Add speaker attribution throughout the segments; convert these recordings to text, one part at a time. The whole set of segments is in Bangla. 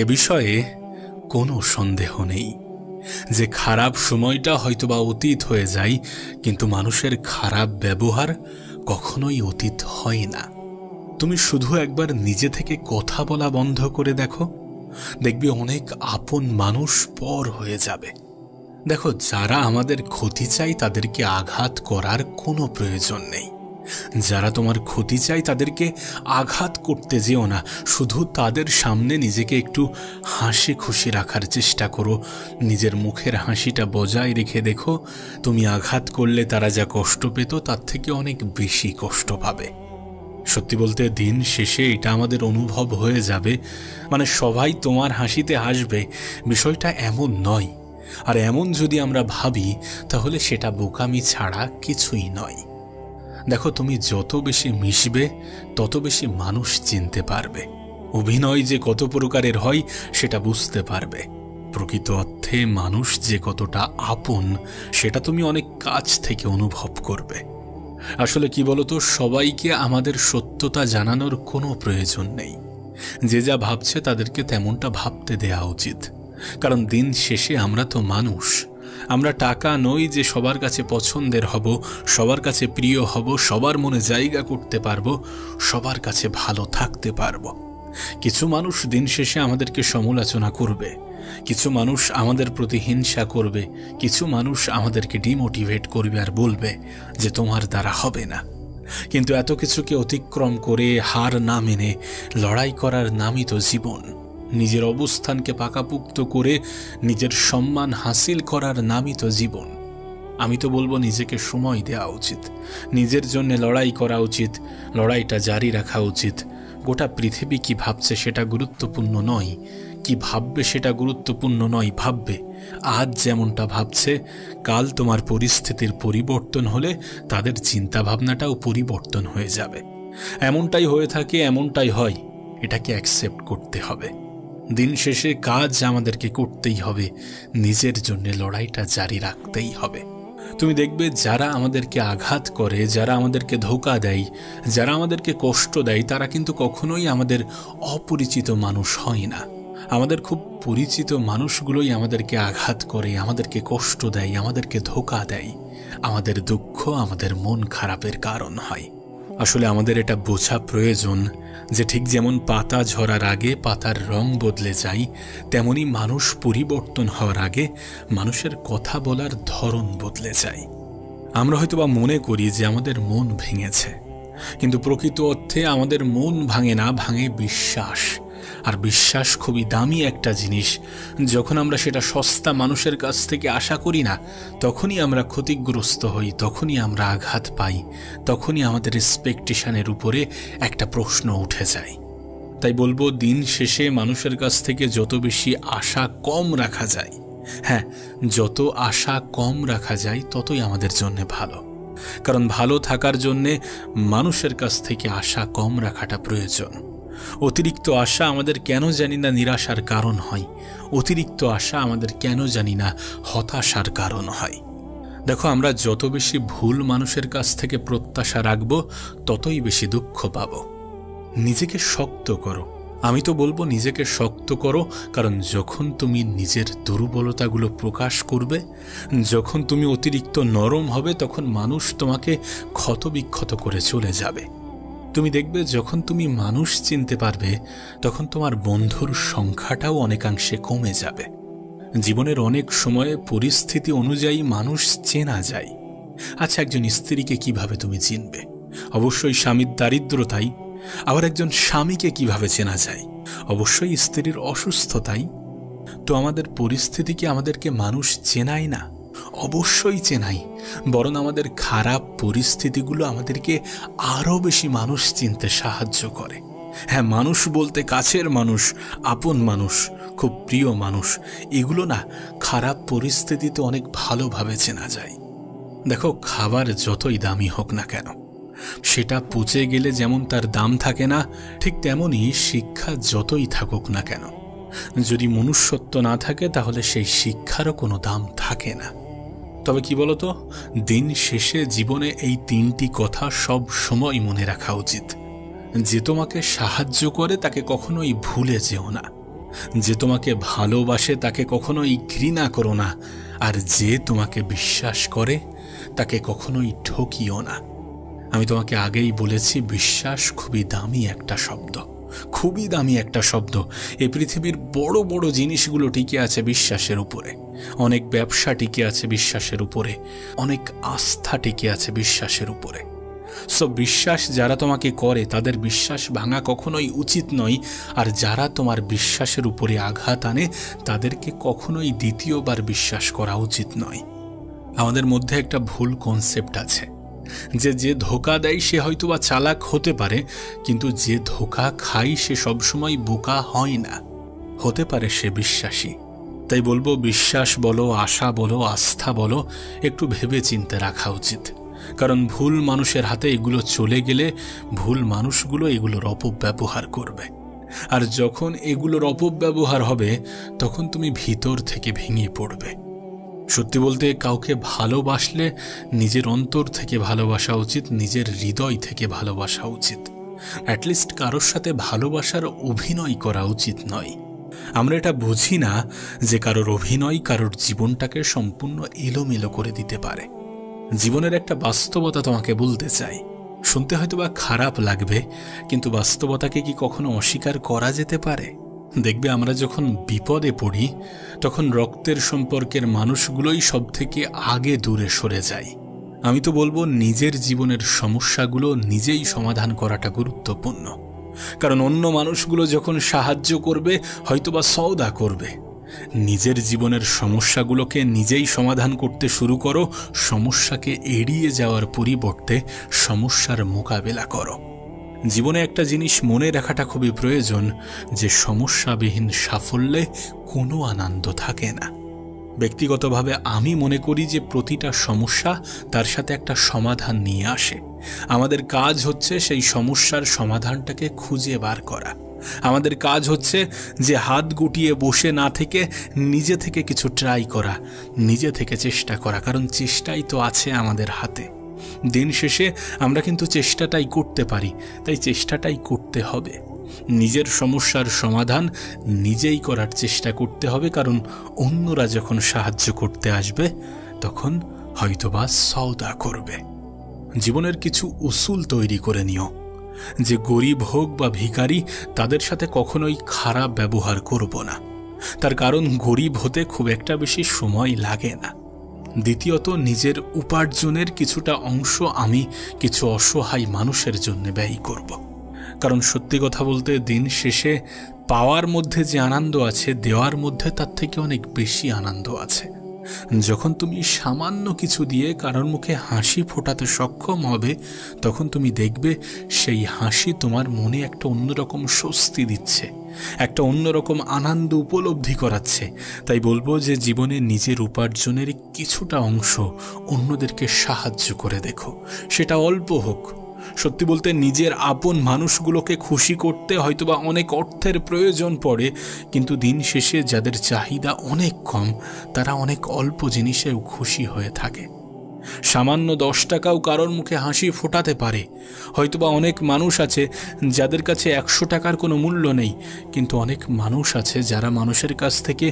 Speaker 1: এ বিষয়ে কোনো সন্দেহ নেই যে খারাপ সময়টা হয়তোবা অতীত হয়ে যায়, কিন্তু মানুষের খারাপ ব্যবহার কখনোই অতীত হয় না। তুমি শুধু একবার নিজে থেকে কথা বলা বন্ধ করে দেখো, দেখবি অনেক আপন মানুষ পর হয়ে যাবে। দেখো, যারা আমাদের ক্ষতি চাই তাদেরকে আঘাত করার কোনো প্রয়োজন নেই। যারা তোমার ক্ষতি চাই তাদেরকে আঘাত করতে যেও না, শুধু তাদের সামনে নিজেকে একটু হাসি খুশি রাখার চেষ্টা করো। নিজের মুখের হাসিটা বজায় রেখে দেখো, তুমি আঘাত করলে তারা যা কষ্ট পেত তার থেকে অনেক বেশি কষ্ট পাবে। সত্যি বলতে দিন শেষে এটা আমাদের অনুভব হয়ে যাবে, মানে সবাই তোমার হাসিতে হাসবে, বিষয়টা এমন নয়। আর এমন যদি আমরা ভাবি তাহলে সেটা বোকামি ছাড়া কিছুই নয়। দেখো, তুমি যত বেশি মিশবে তত বেশি মানুষ চিনতে পারবে। অভিনয় যে কত প্রকারের হয় সেটা বুঝতে পারবে। প্রকৃত অর্থে মানুষ যে কতটা আপন সেটা তুমি অনেক কাছ থেকে অনুভব করবে। আসলে কি বলতো, সবাইকে আমাদের সত্যতা জানানোর কোনো প্রয়োজন নেই। যে যা ভাবছে তাদেরকে তেমনটা ভাবতে দেয়া উচিত, কারণ দিন শেষে আমরা তো মানুষ। আমরা টাকা নই যে সবার কাছে পছন্দের হব, সবার কাছে প্রিয় হব, সবার মনে জায়গা করতে পারবো, সবার কাছে ভালো থাকতে পারবো। কিছু মানুষ দিন শেষে আমাদেরকে সমালোচনা করবে, কিছু মানুষ আমাদের প্রতি হিংসা করবে, কিছু মানুষ আমাদেরকে ডিমোটিভেট করবে আর বলবে যে তোমার দ্বারা হবে না। কিন্তু এত কিছুকে অতিক্রম করে হার না মেনে লড়াই করার নামই তো জীবন। নিজের অবস্থানকে পাকাপুক্ত করে নিজের সম্মান হাসিল করার নামই তো জীবন। আমি তো বলবো নিজেকে সময় দেওয়া উচিত, নিজের জন্য লড়াই করা উচিত, লড়াইটা জারি রাখা উচিত। গোটা পৃথিবী কি ভাবছে সেটা গুরুত্বপূর্ণ নয়, কি ভাববে সেটা গুরুত্বপূর্ণ নয়। ভাববে আজ যেমনটা ভাবছে, কাল তোমার পরিস্থিতির পরিবর্তন হলে তাদের চিন্তা ভাবনাটাও পরিবর্তন হয়ে যাবে। এমনটাই হয়ে থাকে, এমনটাই হয়, এটাকে অ্যাকসেপ্ট করতে হবে। দিন শেষে কাজ আমাদেরকে করতেই হবে, নিজের জন্য লড়াইটা জারি রাখতেই হবে। তুমি দেখবে যারা আমাদেরকে আঘাত করে, যারা আমাদেরকে ধোঁকা দেয়, যারা আমাদেরকে কষ্ট দেয়, তারা কিন্তু কখনোই আমাদের অপরিচিত মানুষ হয় না। আমাদের খুব পরিচিত মানুষগুলোই আমাদেরকে আঘাত করে, আমাদেরকে কষ্ট দেয়, আমাদেরকে ধোঁকা দেয়। আমাদের দুঃখ, আমাদের মন খারাপের কারণ হয়। আসলে আমাদের এটা বোঝা প্রয়োজন যে ঠিক যেমন পাতা ঝরার আগে পাতার রং বদলে যায়, তেমনি মানুষ পরিবর্তন হওয়ার আগে মানুষের কথা বলার ধরন বদলে যায়। আমরা হয়তোবা মনে করি যে আমাদের মন ভেঙেছে, কিন্তু প্রকৃত অর্থে আমাদের মন ভাঙে না, ভাঙে বিশ্বাস। আর বিশ্বাস খুবই দামি একটা জিনিস। যখন আমরা সেটা সস্তা মানুষের কাছ থেকে আশা করি না, তখনই আমরা ক্ষতিগ্রস্ত হই, তখনই আমরা আঘাত পাই, তখনই আমাদের এক্সপেকটেশনের উপরে একটা প্রশ্ন উঠে যায়। তাই বলবো, দিন শেষে মানুষের কাছ থেকে যত বেশি আশা কম রাখা যায়, হ্যাঁ, যত আশা কম রাখা যায় ততই আমাদের জন্য ভালো। কারণ ভালো থাকার জন্যে মানুষের কাছ থেকে আশা কম রাখাটা প্রয়োজন। অতিরিক্ত আশা আমাদের কেন জানি না নিরাশার কারণ হয়, অতিরিক্ত আশা আমাদের কেন জানি না হতাশার কারণ হয়। দেখো, আমরা যত বেশি ভুল মানুষের কাছ থেকে প্রত্যাশা রাখবো ততই বেশি দুঃখ পাবো। নিজেকে শক্ত করো, আমি তো বলবো নিজেকে শক্ত করো। কারণ যখন তুমি নিজের দুর্বলতাগুলো প্রকাশ করবে, যখন তুমি অতিরিক্ত নরম হবে, তখন মানুষ তোমাকে ক্ষতবিক্ষত করে চলে যাবে। তুমি দেখবে যখন তুমি মানুষ চিনতে পারবে, তখন তোমার বন্ধুর সংখ্যাটাও অনেকাংশে কমে যাবে। জীবনের অনেক সময়ে পরিস্থিতি অনুযায়ী মানুষ চেনা যায়। আচ্ছা, একজন স্ত্রীকে কিভাবে তুমি চিনবে? অবশ্যই স্বামীর দারিদ্রতাই। আবার একজন স্বামীকে কিভাবে চেনা যায়? অবশ্যই স্ত্রীর অসুস্থতাই। তো আমাদের পরিস্থিতি কি আমাদেরকে মানুষ চেনায় না? অবশ্যই চেনাই, বরং আমাদের খারাপ পরিস্থিতিগুলো আমাদেরকে আরও বেশি মানুষ চিনতে সাহায্য করে। হ্যাঁ, মানুষ বলতে কাছের মানুষ, আপন মানুষ, খুব প্রিয় মানুষ, এগুলো না খারাপ পরিস্থিতিতে অনেক ভালোভাবে চেনা যায়। দেখো, খাবার যতই দামি হোক না কেন, সেটা পচে গেলে যেমন তার দাম থাকে না, ঠিক তেমনই শিক্ষা যতই থাকুক না কেন, যদি মনুষ্যত্ব না থাকে তাহলে সেই শিক্ষারও কোনো দাম থাকে না। তবে কি বলতো, দিন শেষে জীবনে এই তিনটি কথা সব সময় মনে রাখা উচিত। যে তোমাকে সাহায্য করে তাকে কখনোই ভুলে যেও না। যে তোমাকে ভালোবাসে তাকে কখনোই ঘৃণা করো না, আর যে তোমাকে বিশ্বাস করে তাকে কখনোই ঠকিও না। আমি তোমাকে আগেই বলেছি, বিশ্বাস খুবই দামি একটা শব্দ, খুবই দামি একটা শব্দ। এই পৃথিবীর বড় বড় জিনিসগুলো টিকে আছে বিশ্বাসের উপরে, অনেক ব্যবসা টিকে আছে বিশ্বাসের উপরে, অনেক আস্থা টিকে আছে বিশ্বাসের উপরে। সো বিশ্বাস যারা তোমাকে করে তাদের বিশ্বাস ভাঙা কখনোই উচিত নয়, আর যারা তোমার বিশ্বাসের উপরে আঘাত আনে তাদেরকে কখনোই দ্বিতীয়বার বিশ্বাস করা উচিত নয়। আমাদের মধ্যে একটা ভুল কনসেপ্ট আছে যে ধোঁকা দেয় সে হয়তোবা চালাক হতে পারে, কিন্তু যে ধোঁকা খায় সে সবসময় বোকা হয় না, হতে পারে সে বিশ্বাসী। তাই বলবো, বিশ্বাস বলো, আশা বলো, আস্থা বলো, একটু ভেবে চিন্তে রাখা উচিত। কারণ ভুল মানুষের হাতে এগুলো চলে গেলে ভুল মানুষগুলো এগুলোর অপব্যবহার করবে, আর যখন এগুলোর অপব্যবহার হবে তখন তুমি ভিতর থেকে ভেঙে পড়বে। সত্যি বলতে, কাউকে ভালোবাসলে নিজের অন্তর থেকে ভালোবাসা উচিত, নিজের হৃদয় থেকে ভালোবাসা উচিত। অ্যাটলিস্ট কারোর সাথে ভালোবাসার অভিনয় করা উচিত নয়। আমরা এটা বুঝি না যে কারোর অভিনয় কারোর জীবনটাকে সম্পূর্ণ এলোমেলো করে দিতে পারে। জীবনের একটা বাস্তবতা তোমাকে বলতে চাই, শুনতে হয়তো বা খারাপ লাগবে, কিন্তু বাস্তবতাকে কি কখনো অস্বীকার করা যেতে পারে? দেখবে, আমরা যখন বিপদে পড়ি তখন রক্তের সম্পর্কের মানুষগুলোই সব থেকে আগে দূরে সরে যায়। আমি তো বলবো, নিজের জীবনের সমস্যাগুলো নিজেই সমাধান করাটা গুরুত্বপূর্ণ। কারণ অন্য মানুষগুলো যখন সাহায্য করবে হয়তোবা সওদা করবে। নিজের জীবনের সমস্যাগুলোকে নিজেই সমাধান করতে শুরু করো, সমস্যাকে এড়িয়ে যাওয়ার পরিবর্তে সমস্যার মোকাবেলা করো। জীবনে একটা জিনিস মনে রাখাটা খুবই প্রয়োজন, যে সমস্যাবিহীন সাফল্যে কোনো আনন্দ থাকে না। ব্যক্তিগতভাবে আমি মনে করি যে প্রতিটা সমস্যা তার সাথে একটা সমাধান নিয়ে আসে। আমাদের কাজ হচ্ছে সেই সমস্যার সমাধানটাকে খুঁজে বার করা। আমাদের কাজ হচ্ছে যে হাত গুটিয়ে বসে না থেকে নিজে থেকে কিছু ট্রাই করা, নিজে থেকে চেষ্টা করা, কারণ চেষ্টাই তো আছে আমাদের হাতে। দিন শেষে আমরা কিন্তু চেষ্টাটাই করতে পারি, তাই চেষ্টাটাই করতে হবে। নিজের সমস্যার সমাধান নিজেই করার চেষ্টা করতে হবে, কারণ অন্যরা যখন সাহায্য করতে আসবে তখন হয়তোবা সওদা করবে। জীবনের কিছু উসুল তৈরি করে নিও, যে গরিব হোক বা ভিখারি তাদের সাথে কখনোই খারাপ ব্যবহার করব না। তার কারণ গরিব হতে খুব একটা বেশি সময় লাগে না। দ্বিতীয়ত, নিজের উপার্জনের কিছুটা অংশ আমি কিছু অসহায় মানুষের জন্য ব্যয় করব। কারণ সত্যি কথা বলতে, দিন শেষে পাওয়ার মধ্যে যে আনন্দ আছে, দেওয়ার মধ্যে তার থেকে অনেক বেশি আনন্দ আছে। যখন তুমি সামান্য কিছু দিয়ে কারোর মুখে হাসি ফোটাতে সক্ষম হবে, তখন তুমি দেখবে সেই হাসি তোমার মনে একটা অন্যরকম স্বস্তি দিচ্ছে, একটা অন্যরকম আনন্দ উপলব্ধি করাচ্ছে। তাই বলবো যে জীবনে নিজের উপার্জনের কিছুটা অংশ অন্যদেরকে সাহায্য করে দেখো, সেটা অল্প হোক। সত্যি বলতে, নিজের আপন মানুষগুলোকে খুশি করতে হয়তোবা অনেক অর্থের প্রয়োজন পড়ে, কিন্তু দিন শেষে যাদের চাহিদা অনেক কম তারা অনেক অল্প জিনিসেও খুশি হয়ে থাকে। সামান্য 10 টাকাও কারোর মুখে হাসি ফোটাতে পারে। হয়তোবা অনেক মানুষ আছে যাদের কাছে 100 টাকার কোনো মূল্য নেই, কিন্তু অনেক মানুষ আছে যারা মানুষের কাছ থেকে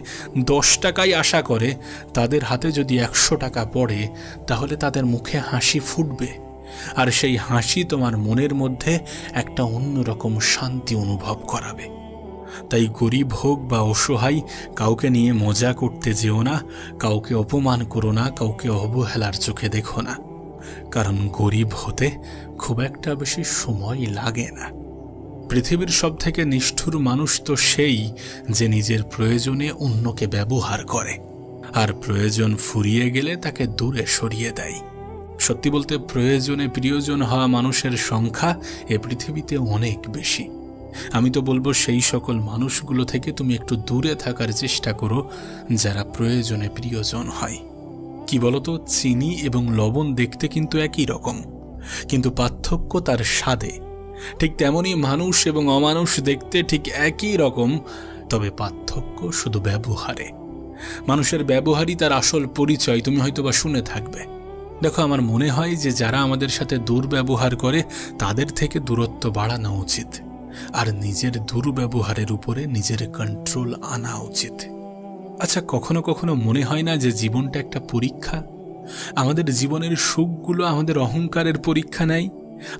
Speaker 1: 10 টাকাই আশা করে। তাদের হাতে যদি 100 টাকা পড়ে তাহলে তাদের মুখে হাসি ফুটবে, আর সেই হাসি তোমার মনের মধ্যে একটা অন্যরকম শান্তি অনুভব করাবে। তাই গরিব হোক বা অসহায়, কাউকে নিয়ে মজা করতে যেও না, কাউকে অপমান করো না, কাউকে অবহেলার চোখে দেখো না। কারণ গরিব হতে খুব একটা বেশি সময় লাগে না। পৃথিবীর সবথেকে নিষ্ঠুর মানুষ তো সেই যে নিজের প্রয়োজনে অন্যকে ব্যবহার করে, আর প্রয়োজন ফুরিয়ে গেলে তাকে দূরে সরিয়ে দেয়। সত্যি বলতে, প্রয়োজনে প্রিয়জন হওয়া মানুষের সংখ্যা এ পৃথিবীতে অনেক বেশি। আমি তো বলবো, সেই সকল মানুষগুলো থেকে তুমি একটু দূরে থাকার চেষ্টা করো যারা প্রয়োজনে প্রিয়জন হয়। কি বলতো, চিনি এবং লবণ দেখতে কিন্তু একই রকম, কিন্তু পার্থক্য তার স্বাদে। ঠিক তেমনই মানুষ এবং অমানুষ দেখতে ঠিক একই রকম, তবে পার্থক্য শুধু ব্যবহারে। মানুষের ব্যবহারই তার আসল পরিচয়, তুমি হয়তোবা শুনে থাকবে। দেখো, আমার মনে হয় যে যারা আমাদের সাথে দুর্ব্যবহার করে তাদের থেকে দূরত্ব বাড়ানো উচিত। আর নিজের দুর্ব্যবহারের উপরে নিজের কন্ট্রোল আনা উচিত। আচ্ছা, কখনো কখনো মনে হয় না যে জীবনটা একটা পরীক্ষা? আমাদের জীবনের সুখগুলো আমাদের অহংকারের পরীক্ষা নেয়,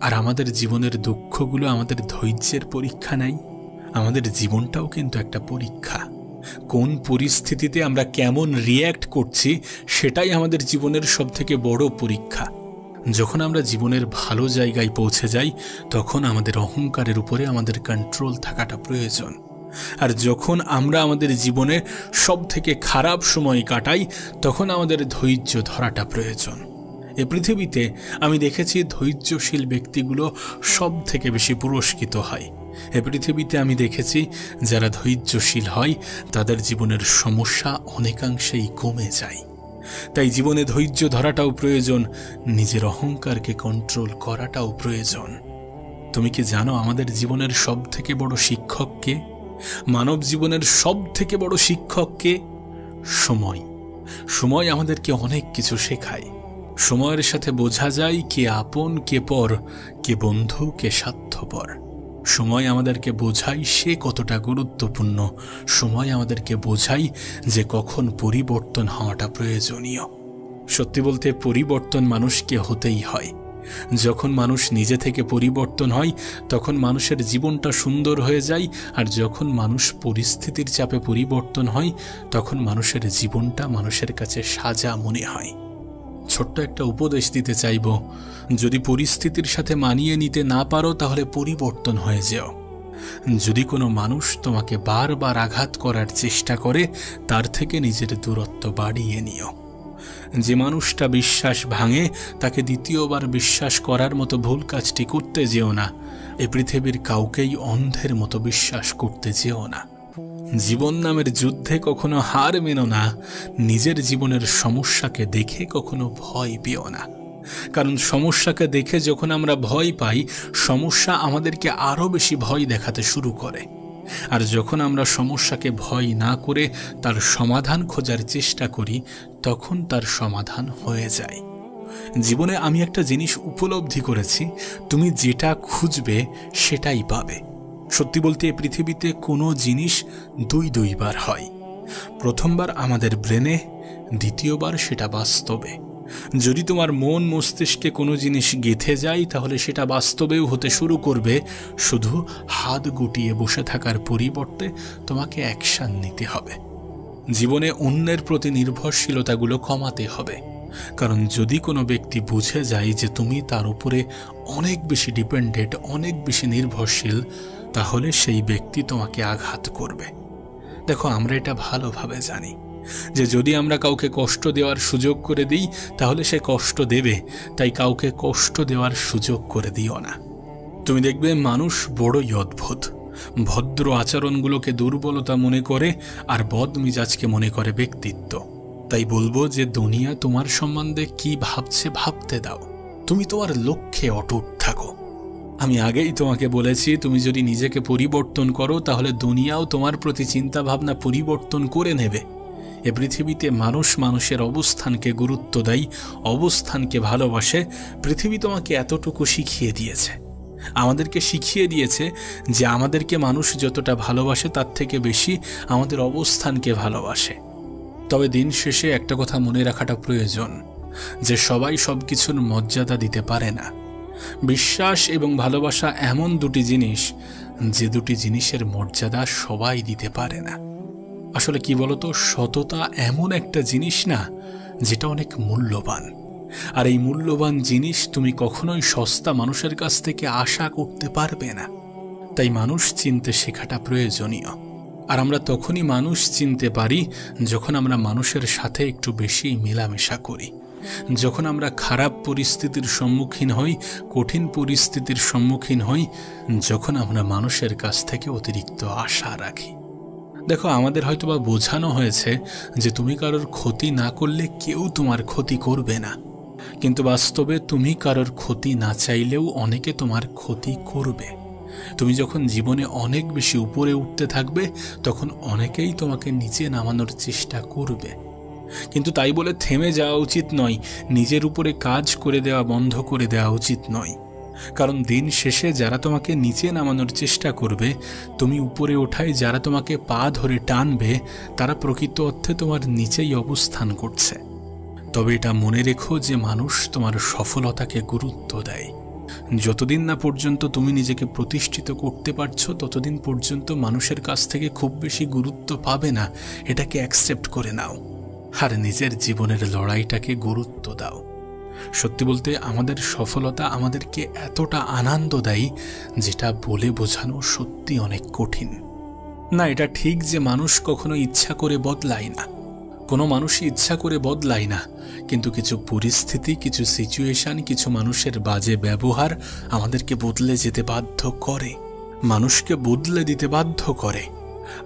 Speaker 1: আর আমাদের জীবনের দুঃখগুলো আমাদের ধৈর্যের পরীক্ষা নেয়। আমাদের জীবনটাও কিন্তু একটা পরীক্ষা। কোন পরিস্থিতিতে আমরা কেমন রিয়্যাক্ট করছি সেটাই আমাদের জীবনের সবথেকে বড় পরীক্ষা। যখন আমরা জীবনের ভালো জায়গায় পৌঁছে যাই তখন আমাদের অহংকারের উপরে আমাদের কন্ট্রোল থাকাটা প্রয়োজন। আর যখন আমরা আমাদের জীবনে সবথেকে খারাপ সময় কাটাই তখন আমাদের ধৈর্য ধরাটা প্রয়োজন। এ পৃথিবীতে আমি দেখেছি ধৈর্যশীল ব্যক্তিগুলো সব থেকে বেশি পুরস্কৃত হয়। এ পৃথিবীতে আমি দেখেছি যারা ধৈর্যশীল হয় তাদের জীবনের সমস্যা অনেকাংশেই কমে যায়। তাই জীবনে ধৈর্য ধরাটাও প্রয়োজন, নিজের অহংকারকে কন্ট্রোল করাটাও প্রয়োজন। তুমি কি জানো আমাদের জীবনের সব থেকে বড় শিক্ষক কে? মানব জীবনের সব থেকে বড় শিক্ষক কে? সময়। সময় আমাদেরকে অনেক কিছু শেখায়। সময়ের সাথে বোঝা যায় কে আপন কে পর, কে বন্ধু কে স্বার্থপর। সময় আমাদেরকে বোঝায় সে কতটা গুরুত্বপূর্ণ। সময় আমাদেরকে বোঝায় যে কখন পরিবর্তন হওয়াটা প্রয়োজনীয়। সত্যি বলতে পরিবর্তন মানুষকে হতেই হয়। যখন মানুষ নিজে থেকে পরিবর্তন হয় তখন মানুষের জীবনটা সুন্দর হয়ে যায়, আর যখন মানুষ পরিস্থিতির চাপে পরিবর্তন হয় তখন মানুষের জীবনটা মানুষের কাছে সাজা মনে হয়। ছোট্ট একটা উপদেশ দিতে চাইব, যদি পরিস্থিতির সাথে মানিয়ে নিতে না পারো তাহলে পরিবর্তন হয়ে যেও। যদি কোনো মানুষ তোমাকে বারবার আঘাত করার চেষ্টা করে তার থেকে নিজের দূরত্ব বাড়িয়ে নিও। যে মানুষটা বিশ্বাস ভাঙে তাকে দ্বিতীয়বার বিশ্বাস করার মতো ভুল কাজটি করতে যেও না। এ পৃথিবীর কাউকেই অন্ধের মতো বিশ্বাস করতে যেও না। জীবন নামের যুদ্ধে কখনো হার মেনো না। নিজের জীবনের সমস্যাকে দেখে কখনো ভয় পেও না, কারণ সমস্যাকে দেখে যখন আমরা ভয় পাই সমস্যা আমাদেরকে আরো বেশি ভয় দেখাতে শুরু করে। আর যখন আমরা সমস্যাকে ভয় না করে তার সমাধান খোঁজার চেষ্টা করি তখন তার সমাধান হয়ে যায়। জীবনে আমি একটা জিনিস উপলব্ধি করেছি, তুমি যেটা খুঁজবে সেটাই পাবে। সত্যি বলতে এই পৃথিবীতে কোনো জিনিস দুইবার হয়। প্রথমবার আমাদের ব্রেনে, দ্বিতীয়বার সেটা বাস্তবে। যদি তোমার মন মস্তিষ্কে কোনো জিনিস গেঁথে যায় তাহলে সেটা বাস্তবেও হতে শুরু করবে। শুধু হাত গুটিয়ে বসে থাকার পরিবর্তে তোমাকে অ্যাকশন নিতে হবে। জীবনে অন্যের প্রতি নির্ভরশীলতাগুলো কমাতে হবে, কারণ যদি কোনো ব্যক্তি বুঝে যায় যে তুমি তার উপরে অনেক বেশি ডিপেন্ডেন্ট, অনেক বেশি নির্ভরশীল, তাহলে সেই ব্যক্তি তোমাকে আঘাত করবে। দেখো, আমরা এটা ভালোভাবে জানি যে যদি আমরা কাউকে কষ্ট দেওয়ার সুযোগ করে দিই তাহলে সে কষ্ট দেবে, তাই কাউকে কষ্ট দেওয়ার সুযোগ করে দিও না। তুমি দেখবে মানুষ বড়ই অদ্ভুত। ভদ্র আচরণগুলোকে দুর্বলতা মনে করে আর বদমিজাজকে মনে করে ব্যক্তিত্ব। তাই বলবো যে দুনিয়া তোমার সম্বন্ধে কি ভাবছে ভাবতে দাও, তুমি তোমার লক্ষ্যে অটুট থাকো। আমি আগেই তোমাকে বলেছি, তুমি যদি নিজেকে পরিবর্তন করো তাহলে দুনিয়াও তোমার প্রতি চিন্তা ভাবনা পরিবর্তন করে নেবে। এ পৃথিবীতে মানুষ মানুষের অবস্থানকে গুরুত্ব দেয়, অবস্থানকে ভালোবাসে। পৃথিবী তোমাকে এতটুকু শিখিয়ে দিয়েছে, আমাদেরকে শিখিয়ে দিয়েছে যে আমাদেরকে মানুষ যতটা ভালোবাসে তার থেকে বেশি আমাদের অবস্থানকে ভালোবাসে। তবে দিন শেষে একটা কথা মনে রাখাটা প্রয়োজন যে সবাই সব কিছুর মর্যাদা দিতে পারে না। বিশ্বাস এবং ভালোবাসা এমন দুটি জিনিস যে দুটি জিনিসের মর্যাদা সবাই দিতে পারে না। আসলে কি বলতো, সততা এমন একটা জিনিস না যেটা অনেক মূল্যবান, আর এই মূল্যবান জিনিস তুমি কখনোই সস্তা মানুষের কাছ থেকে আশা করতে পারবে না। তাই মানুষ চিনতে শেখাটা প্রয়োজনীয়। আর আমরা তখনই মানুষ চিনতে পারি যখন আমরা মানুষের সাথে একটু বেশি মেলামেশা করি, যখন আমরা খারাপ পরিস্থিতির সম্মুখীন হই, কঠিন পরিস্থিতির সম্মুখীন হই, যখন আমরা মানুষের কাছ থেকে অতিরিক্ত আশা রাখি। দেখো, আমাদের হয়তোবা বোঝানো হয়েছে যে তুমি কারোর ক্ষতি না করলে কেউ তোমার ক্ষতি করবে না, কিন্তু বাস্তবে তুমি কারোর ক্ষতি না চাইলেও অনেকে তোমার ক্ষতি করবে। তুমি যখন জীবনে অনেক বেশি উপরে উঠতে থাকবে তখন অনেকেই তোমাকে নিচে নামানোর চেষ্টা করবে, কিন্তু তাই বলে থেমে যাওয়া উচিত নয়, নিজের উপরে কাজ করে দেওয়া বন্ধ করে দেওয়া উচিত নয়। কারণ দিন শেষে যারা তোমাকে নিচে নামানোর চেষ্টা করবে, তুমি উপরে ওঠায় যারা তোমাকে পা ধরে টানবে, তারা প্রকৃত অর্থে তোমার নিচেই অবস্থান করছে। তবে এটা মনে রেখো যে মানুষ তোমার সফলতাকে গুরুত্ব দেয়। যতদিন না পর্যন্ত তুমি নিজেকে প্রতিষ্ঠিত করতে পারছো, ততদিন পর্যন্ত মানুষের কাছ থেকে খুব বেশি গুরুত্ব পাবে না। এটাকে অ্যাকসেপ্ট করে নাও আর নিজের জীবনের লড়াইটাকে গুরুত্ব দাও। সত্যি বলতে আমাদের সফলতা আমাদেরকে এতটা আনন্দ দেয় যেটা বলে বোঝানো সত্যি অনেক কঠিন। না, এটা ঠিক যে মানুষ কখনো ইচ্ছা করে বদলায় না, কোনো মানুষই ইচ্ছা করে বদলায় না, কিন্তু কিছু পরিস্থিতি, কিছু সিচুয়েশন, কিছু মানুষের বাজে ব্যবহার আমাদেরকে বদলে যেতে বাধ্য করে, মানুষকে বদলে দিতে বাধ্য করে।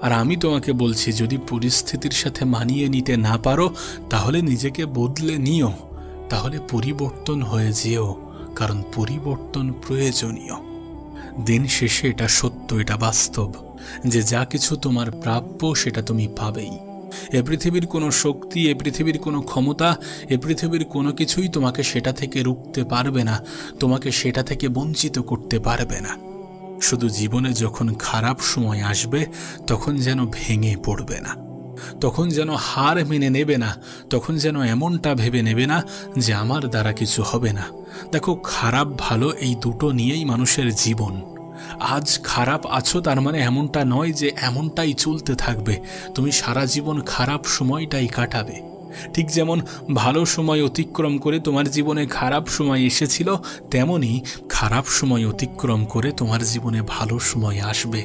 Speaker 1: আর আমি তোমাকে বলছি, যদি পরিস্থিতির সাথে মানিয়ে নিতে না পারো তাহলে নিজেকে বদলে নিও, তাহলে পরিবর্তন হয়ে যেও, কারণ পরিবর্তন প্রয়োজনীয়। দিন শেষে এটা সত্য, এটা বাস্তব যে যা কিছু তোমার প্রাপ্য সেটা তুমি পাবেই। এ পৃথিবীর কোনো শক্তি, এ পৃথিবীর কোনো ক্ষমতা, এ পৃথিবীর কোনো কিছুই তোমাকে সেটা থেকে রুখতে পারবে না, তোমাকে সেটা থেকে বঞ্চিত করতে পারবে না। শুধু জীবনে যখন খারাপ সময় আসবে তখন যেন ভেঙে পড়বে না, তখন যেন হার মেনে নেবে না, তখন যেন এমনটা ভেবে নেবে না যে আমার দ্বারা কিছু হবে না। দেখো, খারাপ ভালো এই দুটো নিয়েই মানুষের জীবন। আজ খারাপ আছো তার মানে এমনটা নয় যে এমনটাই চলতে থাকবে, তুমি সারা জীবন খারাপ সময়টাই কাটাবে। ঠিক যেমন ভালো সময় অতিক্রম করে তোমার জীবনে খারাপ সময় এসেছিল, তেমনি খারাপ সময় অতিক্রম করে তোমার জীবনে ভালো সময় আসবে।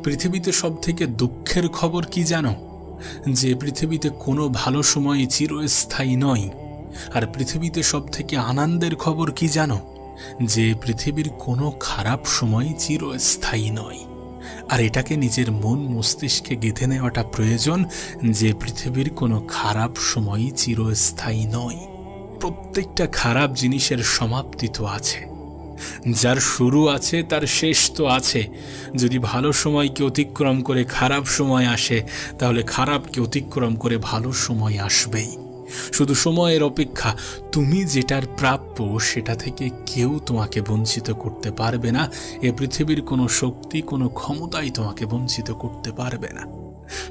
Speaker 1: পৃথিবীতে সবথেকে দুঃখের খবর কি জানো? যে পৃথিবীতে কোনো ভালো সময় চিরস্থায়ী নয়। আর পৃথিবীতে সবথেকে আনন্দের খবর কি জানো? যে পৃথিবীর কোনো খারাপ সময় চিরস্থায়ী নয়। আর এটাকে নিজের মন মস্তিষ্কে গেঁথে নেওয়াটা প্রয়োজন যে পৃথিবীর কোনো খারাপ সময় চিরস্থায়ী নয়। প্রত্যেকটা খারাপ জিনিসের সমাপ্তি তো আছে, যার শুরু আছে তার শেষ তো আছে। যদি ভালো সময়কে অতিক্রম করে খারাপ সময় আসে, তাহলে খারাপকে অতিক্রম করে ভালো সময় আসবেই। শুধু সময়ের অপেক্ষা। তুমি যেটার প্রাপ্য সেটা থেকে কেউ তোমাকে বঞ্চিত করতে পারবে না। এ পৃথিবীর কোনো শক্তি, কোনো ক্ষমতাই তোমাকে বঞ্চিত করতে পারবে না।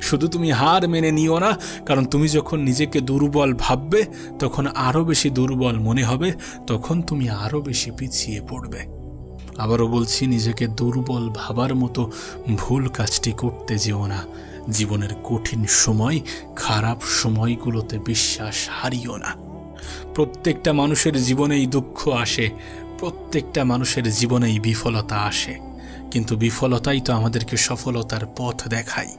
Speaker 1: শুধু তুমি হার মেনে নিও না, কারণ তুমি যখন নিজেকে দুর্বল ভাববে তখন আরও বেশি দুর্বল মনে হবে, তখন তুমি আরও বেশি পিছিয়ে পড়বে। আবারও বলছি, নিজেকে দুর্বল ভাবার মতো ভুল কাজটি করতে যেও না। জীবনের কঠিন সময়, খারাপ সময়গুলোতে বিশ্বাস হারিও না। প্রত্যেকটা মানুষের জীবনেই দুঃখ আসে, প্রত্যেকটা মানুষের জীবনেই বিফলতা আসে, কিন্তু বিফলতাই তো আমাদেরকে সফলতার পথ দেখায়।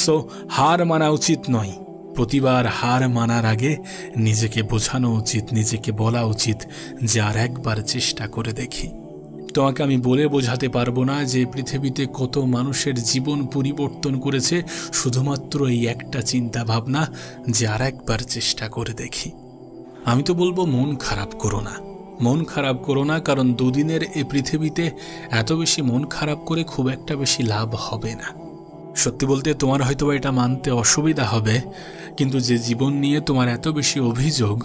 Speaker 1: সো হার মানা উচিত নয়। প্রতিবার হার মানার আগে নিজেকে বোঝানো উচিত, নিজেকে বলা উচিত যে আর একবার চেষ্টা করে দেখি। তোমাকে আমি বলে বোঝাতে পারবো না যে পৃথিবীতে কত মানুষের জীবন পরিবর্তন করেছে শুধুমাত্র এই একটা চিন্তা ভাবনা যে আর একবার চেষ্টা করে দেখি। আমি তো বলবো মন খারাপ করো না, মন খারাপ করো না, কারণ দুদিনের এ পৃথিবীতে এত বেশি মন খারাপ করে খুব একটা বেশি লাভ হবে না। সত্যি বলতে তোমার হয়তো এটা মানতে অসুবিধা হবে, কিন্তু যে জীবন নিয়ে তোমার এত বেশি অভিযোগ,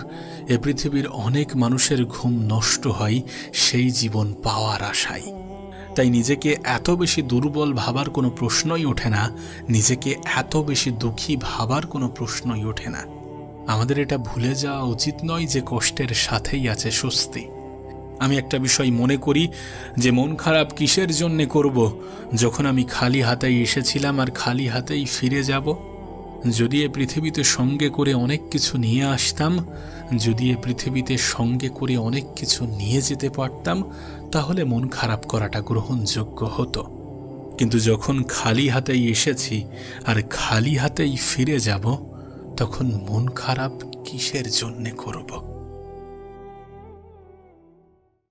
Speaker 1: এ পৃথিবীর অনেক মানুষের ঘুম নষ্ট হয় সেই জীবন পাওয়ার আশায়। তাই নিজেকে এত বেশি দুর্বল ভাবার কোনো প্রশ্নই ওঠে না, নিজেকে এত বেশি দুঃখী ভাবার কোনো প্রশ্নই ওঠে না। আমাদের এটা ভুলে যাওয়া উচিত নয় যে কষ্টের সাথেই আছে স্বস্তি। আমি একটা বিষয় মনে করি যে মন খারাপ কিসের জন্যে করব, যখন আমি খালি হাতেই এসেছিলাম আর খালি হাতেই ফিরে যাব। যদি এ পৃথিবীতে সঙ্গে করে অনেক কিছু নিয়ে আসতাম, যদি এ পৃথিবীতে সঙ্গে করে অনেক কিছু নিয়ে যেতে পারতাম, তাহলে মন খারাপ করাটা গ্রহণযোগ্য হতো। কিন্তু যখন খালি হাতেই এসেছি আর খালি হাতেই ফিরে যাব, তখন মন খারাপ কিসের জন্যে করব?